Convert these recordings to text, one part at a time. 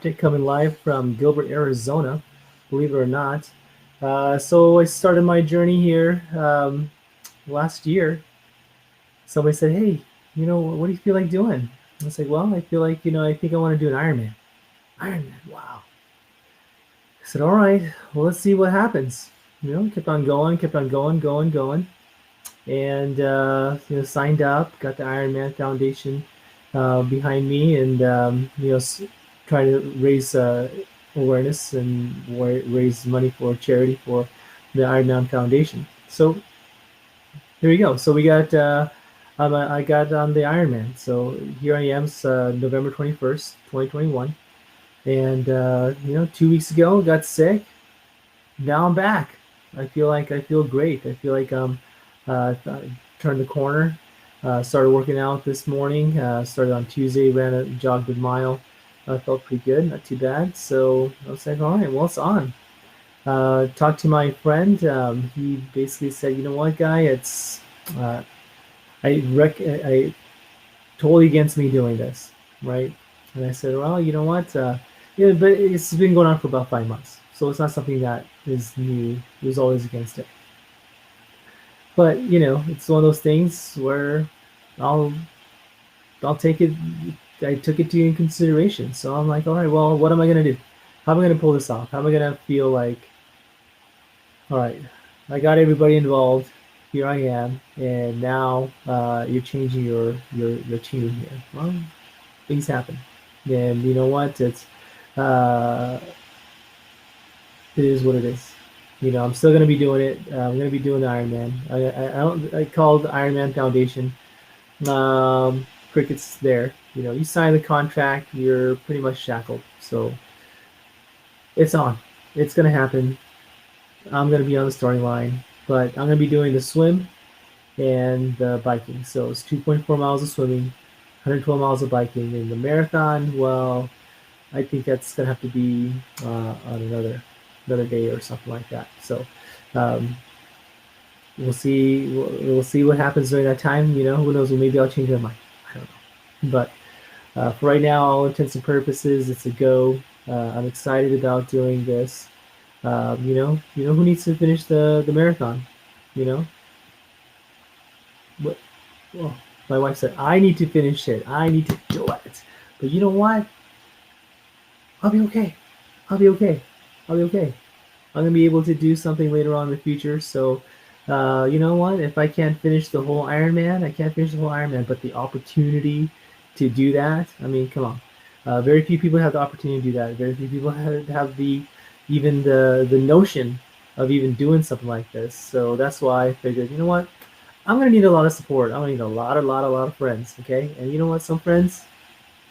Captain coming live from Gilbert, Arizona, believe it or not. So I started my journey here last year. Somebody said, "Hey, what do you feel like doing?" I was like, "Well, I feel like I think I want to do an Ironman." Ironman, wow. I said, "All right, well, let's see what happens." Kept on going, kept on going, and signed up, got the Ironman Foundation behind me, and trying to raise awareness and raise money for charity for the Ironman Foundation. So here we go. So we got I got on the Ironman. So here I am, November 21st, 2021, and 2 weeks ago got sick. Now I'm back. I feel great. I feel like I turned the corner. Started working out this morning. Started on Tuesday. Jogged a mile. Felt pretty good. Not too bad. So I was like, all right, well, it's on. Talked to my friend. He basically said, you know what, guy, it's uh, I totally against me doing this, right? And I said, well, you know what? Yeah, but it's been going on for about 5 months, so it's not something that is new. He was always against it, but it's one of those things where I'll I'll take it. I took it to in consideration, so I'm like, all right, well, what am I gonna do? How am I gonna pull this off? How am I gonna feel like, all right, I got everybody involved. Here I am, and now you're changing your tune here. Well, things happen, and you know what? Uh, it is what it is. I'm still gonna be doing it. I'm gonna be doing the Ironman. I don't. I called the Ironman Foundation. Cricket's there. You sign the contract, you're pretty much shackled. So it's on. It's gonna happen. I'm gonna be on the starting line, but I'm gonna be doing the swim and the biking. So it's 2.4 miles of swimming, 112 miles of biking, and the marathon. Well, I think that's gonna have to be on another day or something like that. So um, we'll see. We'll see what happens during that time. Who knows? Maybe I'll change my mind. I don't know. But for right now, all intents and purposes, it's a go. I'm excited about doing this. Who needs to finish the marathon? You know, what? Well, my wife said I need to finish it. I need to do it. But you know what? I'll be okay. I'll be okay. I'll be okay. I'm gonna be able to do something later on in the future. So, you know what? If I can't finish the whole Ironman, I can't finish the whole Ironman. But the opportunity to do that, I mean, come on. Very few people have the opportunity to do that. Very few people have the notion of even doing something like this. So that's why I figured, you know what? I'm gonna need a lot of support. I'm gonna need a lot of friends. Okay, and you know what? Some friends,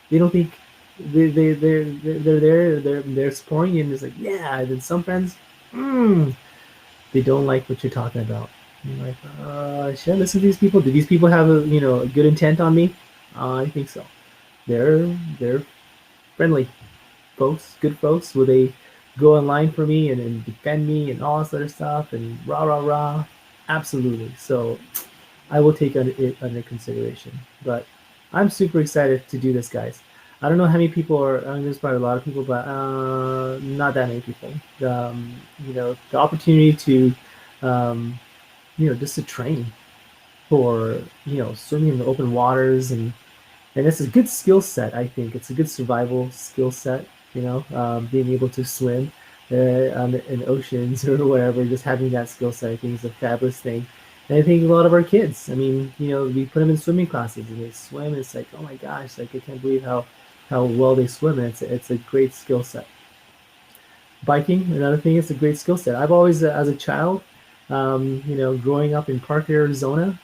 they don't think they're there. They're supporting you, and it's like, yeah. And then some friends, they don't like what you're talking about. You're like, should I listen to these people? Do these people have a good intent on me? I think so. They're friendly folks, good folks. Will they go online for me and defend me and all this other stuff and rah rah rah? Absolutely. So I will take it under consideration. But I'm super excited to do this, guys. I don't know how many people are. I mean, there's probably a lot of people, but not that many people. The opportunity to, um, just to train for, swimming in the open waters, and it's a good skill set. I think it's a good survival skill set. Being able to swim in oceans or wherever, just having that skill set, I think is a fabulous thing. And I think a lot of our kids, I mean, we put them in swimming classes and they swim. And it's like, oh my gosh, like I can't believe how well they swim. And it's a great skill set. Biking, another thing, it's a great skill set. I've always, as a child, growing up in Parker, Arizona,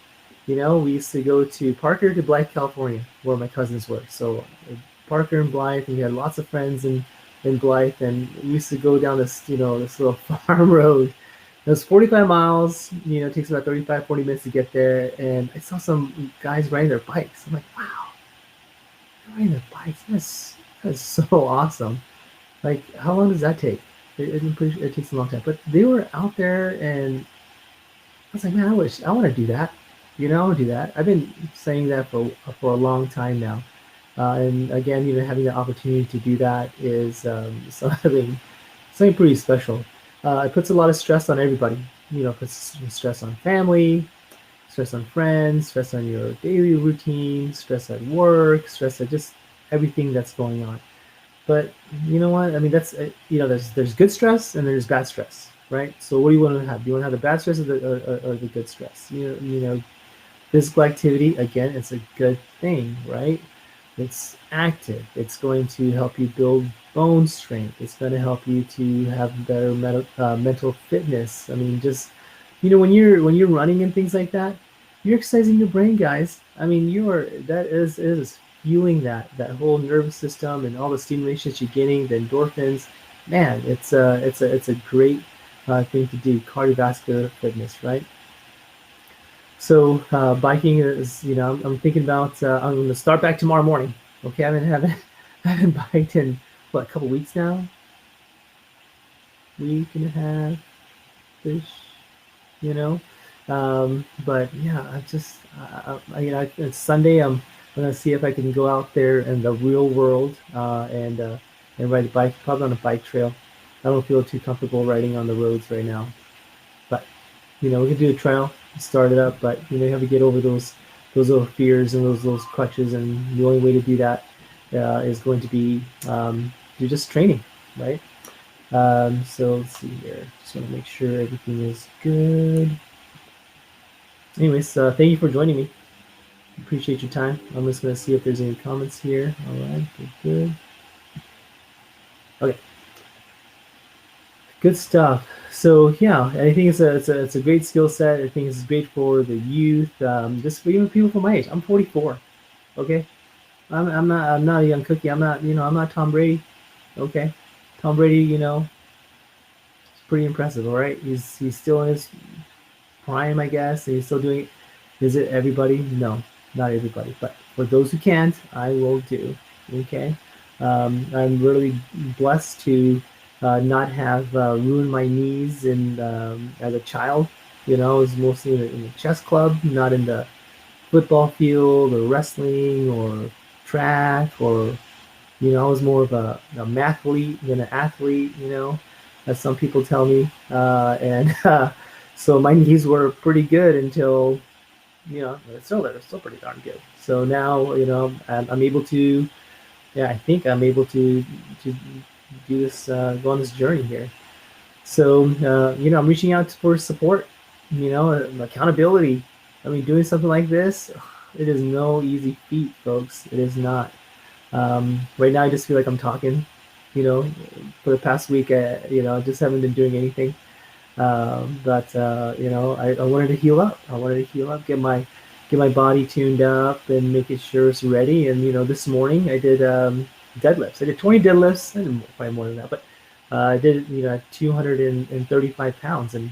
we used to go to Parker to Blythe, California, where my cousins were. So Parker and Blythe, and we had lots of friends in Blythe, and we used to go down this little farm road. It was 45 miles, it takes about 35, 40 minutes to get there. And I saw some guys riding their bikes. I'm like, wow, they're riding their bikes. That's so awesome. Like, how long does that take? It takes a long time. But they were out there, and I was like, man, I want to do that. I want to do that. I've been saying that for a long time now. And again, having the opportunity to do that is something pretty special. It puts a lot of stress on everybody. It puts stress on family, stress on friends, stress on your daily routine, stress at work, stress at just everything that's going on. But you know what? I mean, that's there's good stress and there's bad stress, right? So what do you want to have? Do you want to have the bad stress or the good stress? Physical activity, again, it's a good thing, right? It's active. It's going to help you build bone strength. It's going to help you to have better mental fitness. I mean, just when you're running and things like that, you're exercising your brain, guys. I mean, that is fueling that whole nervous system and all the stimulation that you're getting, the endorphins. Man, it's a great thing to do. Cardiovascular fitness, right? So biking is, I'm thinking about. I'm going to start back tomorrow morning. Okay, I haven't biked in what, a couple weeks now, week and a half ish, you know. But yeah, it's Sunday. I'm gonna see if I can go out there in the real world and ride a bike, probably on a bike trail. I don't feel too comfortable riding on the roads right now, but we can do a trail, start it up, but you have to get over those little fears and those crutches, and the only way to do that is going to be you're just training, right? So let's see here. Just want to make sure everything is good. Anyways, thank you for joining me. Appreciate your time. I'm just going to see if there's any comments here. All right, good. Okay, good stuff. So yeah, I think it's a great skill set. I think it's great for the youth, just for even people from my age. I'm 44. Okay, I'm not a young cookie. I'm not Tom Brady. Okay, Tom Brady, it's pretty impressive. All right, he's still in his prime, I guess, and he's still doing it. Is it everybody? No, not everybody. But for those who can't, I will do. Okay. I'm really blessed to not have ruined my knees as a child. I was mostly in the chess club, not in the football field or wrestling or track or I was more of a mathlete than an athlete, as some people tell me. And so my knees were pretty good until, they're still pretty darn good. So now, I'm able to, yeah, I think I'm able to do this, go on this journey here. So, I'm reaching out for support, accountability. I mean, doing something like this, it is no easy feat, folks. It is not. Right now, I just feel like I'm talking. For the past week, I just haven't been doing anything. But I wanted to heal up. I wanted to heal up, get my body tuned up, and make it sure it's ready. And this morning I did deadlifts. I did 20 deadlifts. I did probably more than that, but I did 235 pounds, and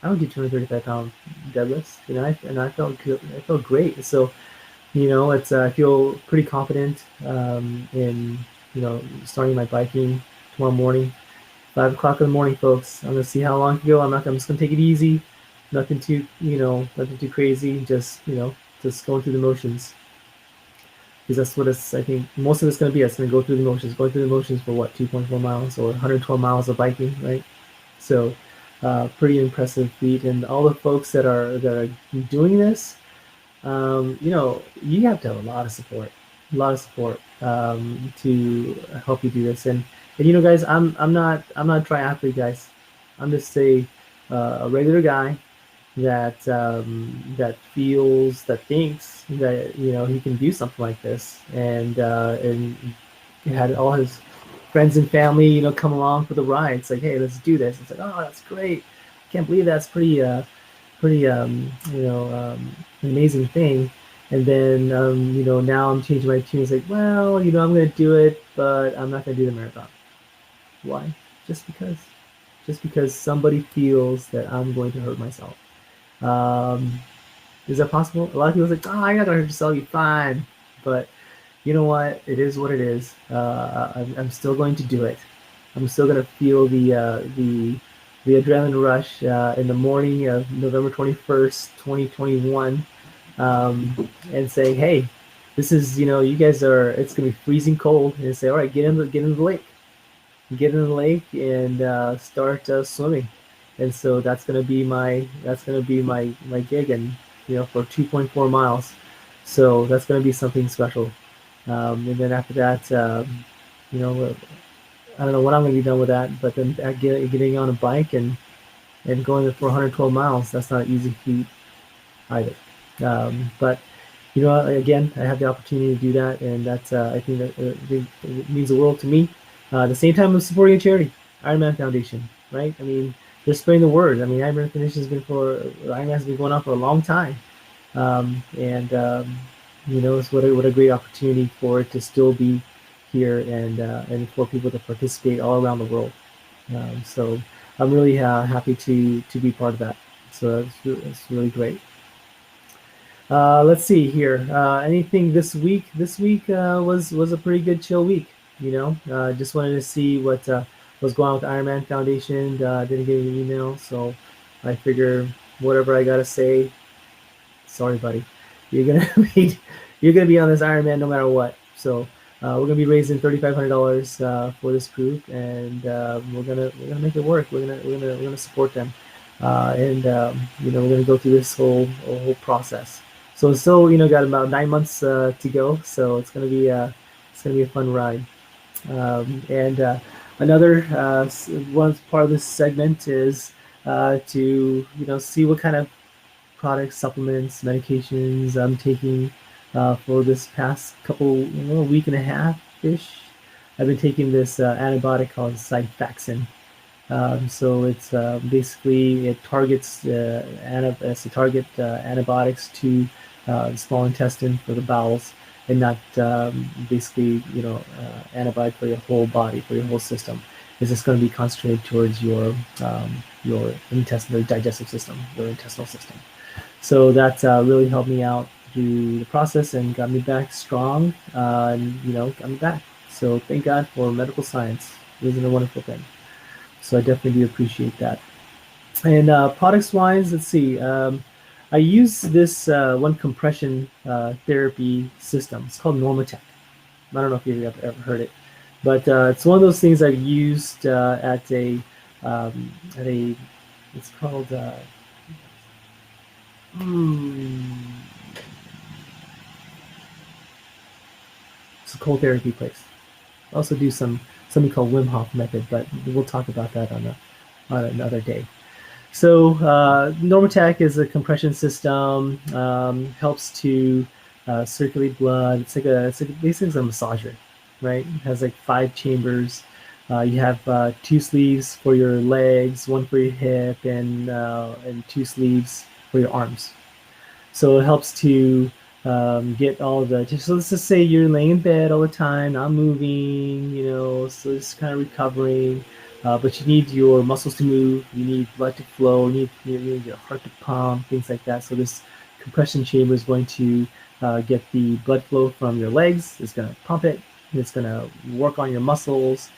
I don't do 235-pound deadlifts. And I felt good. I felt great. So it's I feel pretty confident in starting my biking tomorrow morning, 5 o'clock in the morning, folks. I'm gonna see how long I can go. I'm just gonna take it easy, nothing too crazy. Just going through the motions, because that's what I think most of it's gonna be. It's gonna go through the motions, going through the motions for what, 2.4 miles or 112 miles of biking, right? So, pretty impressive feat, and all the folks that are doing this, you have to have a lot of support to help you do this. And guys, I'm not a triathlete, guys. I'm just a regular guy that thinks that he can do something like this, and he had all his friends and family come along for the ride. It's like, hey, let's do this. It's like, oh, that's great. I can't believe that's pretty an amazing thing. And then now I'm changing my tune. It's like, well, I'm gonna do it, but I'm not gonna do the marathon. Why? Just because. Just because somebody feels that I'm going to hurt myself. Um, is that possible? A lot of people are like, oh, you're not gonna hurt yourself. You're fine. But you know what? It is what it is. I'm still going to do it. I'm still gonna feel the adrenaline rush in the morning of November 21st, 2021, and say, hey, This is, you guys are. It's gonna be freezing cold, and say, all right, get in the lake, and start swimming. And so that's gonna be my gig, and for 2.4 miles. So that's gonna be something special. And then after that, you know, I don't know what I'm gonna be done with that, but then getting on a bike and going for 112 miles, that's not an easy feat either. But again, I have the opportunity to do that, and that's I think that it means the world to me. At the same time, I'm supporting a charity, Ironman Foundation, right? I mean, they're spreading the word. I mean, Ironman has been going on for a long time, and it's what a great opportunity for it to still be here, and for people to participate all around the world. So I'm really happy to be part of that. So that's really great. Let's see here. Anything this week? This week was a pretty good chill week. Just wanted to see what was going on with the Ironman Foundation. Didn't get any email, so I figure whatever I gotta say. Sorry, buddy. You're gonna be you're gonna be on this Ironman no matter what. So we're gonna be raising $3,500 for this group, and we're gonna make it work. We're gonna support them, and we're gonna go through this whole process. So it's still got about 9 months to go. So it's gonna be a fun ride. And another one part of this segment is to see what kind of products, supplements, medications I'm taking for this past week and a half ish. I've been taking this antibiotic called Xifaxan. So it's basically it targets it's to target antibiotics to the small intestine for the bowels, and not basically antibiotic for your whole body, for your whole system. It's just going to be concentrated towards your intestinal digestive system, your intestinal system. So that really helped me out through the process and got me back strong, and got me back. So thank God for medical science. Isn't it a wonderful thing? So I definitely do appreciate that. And products wise, let's see. I use this one compression therapy system. It's called Normatec. I don't know if you've ever heard it, but it's one of those things I've used at a. It's called. It's a cold therapy place. I also do something called Wim Hof method, but we'll talk about that on another day. So Normatec is a compression system. Helps to circulate blood. Basically it's a massager, right? It has like 5 chambers. You have 2 sleeves for your legs, one for your hip, and 2 sleeves for your arms. So it helps to get all the. So let's just say you're laying in bed all the time, not moving, so it's kind of recovering. But you need your muscles to move, you need blood to flow, you need your heart to pump, things like that. So this compression chamber is going to get the blood flow from your legs. It's going to pump it. It's going to work on your muscles,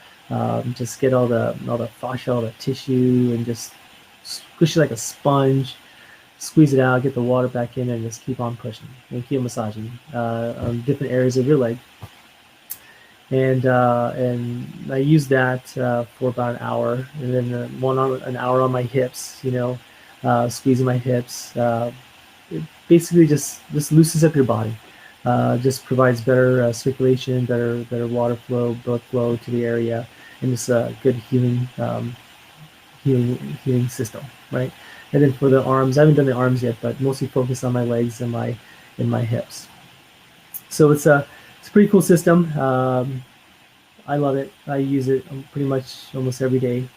just get all the fascia, all the tissue, and just squish it like a sponge. Squeeze it out, get the water back in, and just keep on pushing and keep massaging on different areas of your leg. And I use that for about an hour, and then an hour on my hips. Squeezing my hips. It basically just loosens up your body. Just provides better circulation, better water flow, blood flow to the area, and just a good healing system, right? And then for the arms, I haven't done the arms yet, but mostly focused on my legs and my hips. So it's a pretty cool system. I love it. I use it pretty much almost every day.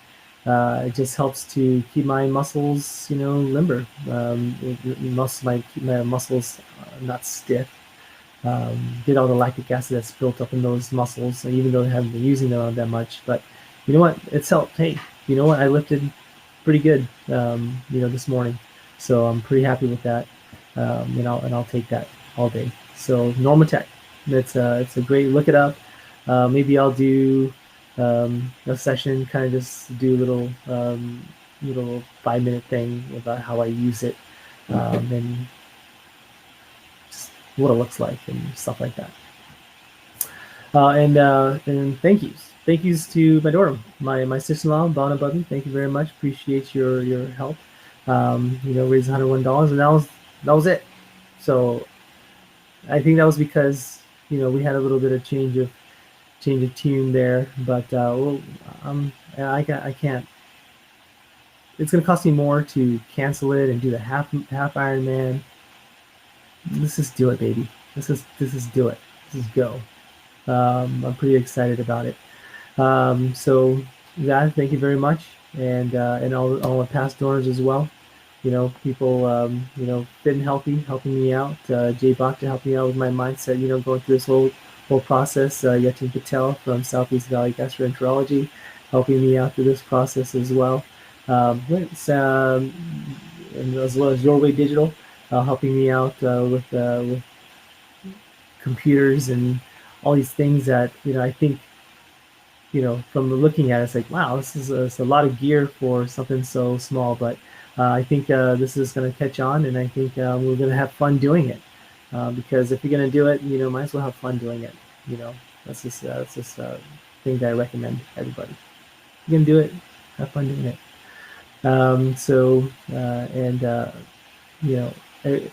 It just helps to keep my muscles, limber. Keep my muscles not stiff. Get all the lactic acid that's built up in those muscles, even though I haven't been using them that much. But you know what? It's helped. Hey, you know what? I lifted pretty good, this morning. So I'm pretty happy with that. And I'll take that all day. So Normatec, it's a great. Look it up. Maybe I'll do a session, kind of just do a little 5-minute thing about how I use it, and what it looks like and stuff like that. And thank yous to my daughter, my sister-in-law, Bonna Bubby. Thank you very much. Appreciate your help. Raised $101, and that was it. So I think that was because we had a little bit of change of tune there, but I can't. It's gonna cost me more to cancel it and do the half Ironman. Let's just do it, baby. This is do it. This is go. I'm pretty excited about it. So, God, thank you very much, and all the past donors as well. People, fit and healthy, helping me out. Jay Bhatta helping me out with my mindset. Going through this whole process. Yatin Patel from Southeast Valley Gastroenterology, helping me out through this process as well. It's, and as well as Your Way Digital, helping me out with computers and all these things that I think from looking at it, it's like, wow, it's a lot of gear for something so small. But I think this is going to catch on, and I think we're going to have fun doing it. Because if you're going to do it, might as well have fun doing it. That's just thing that I recommend everybody. If you're going to do it, have fun doing it. And you know, there's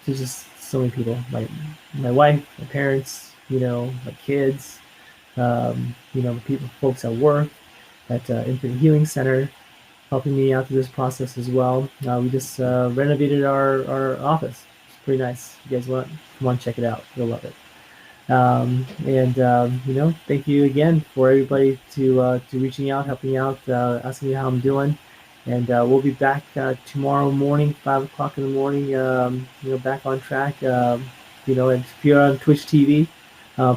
just so many people. My wife, my parents, my kids, folks at work, at Infinite Healing Center, helping me out through this process as well. We just renovated our office. It's pretty nice. If you guys want to check it out, you'll love it. Thank you again for everybody to reaching out, helping out, asking me how I'm doing. And we'll be back tomorrow morning, 5 o'clock in the morning. Back on track. If you're on Twitch TV,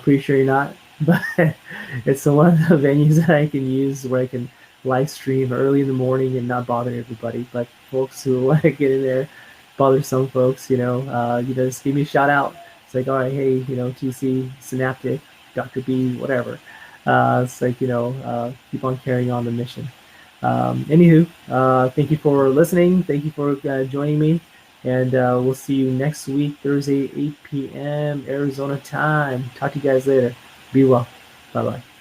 pretty sure you're not, but it's one of the venues that I can use where I can live stream early in the morning and not bother everybody. But folks who want to get in there, bother some folks, just give me a shout out. It's like, all right, hey, TC, Synaptic, Dr. B, whatever. It's like, keep on carrying on the mission. Anywho, thank you for listening. Thank you for joining me. And we'll see you next week, Thursday, 8 p.m. Arizona time. Talk to you guys later. Be well. Bye-bye.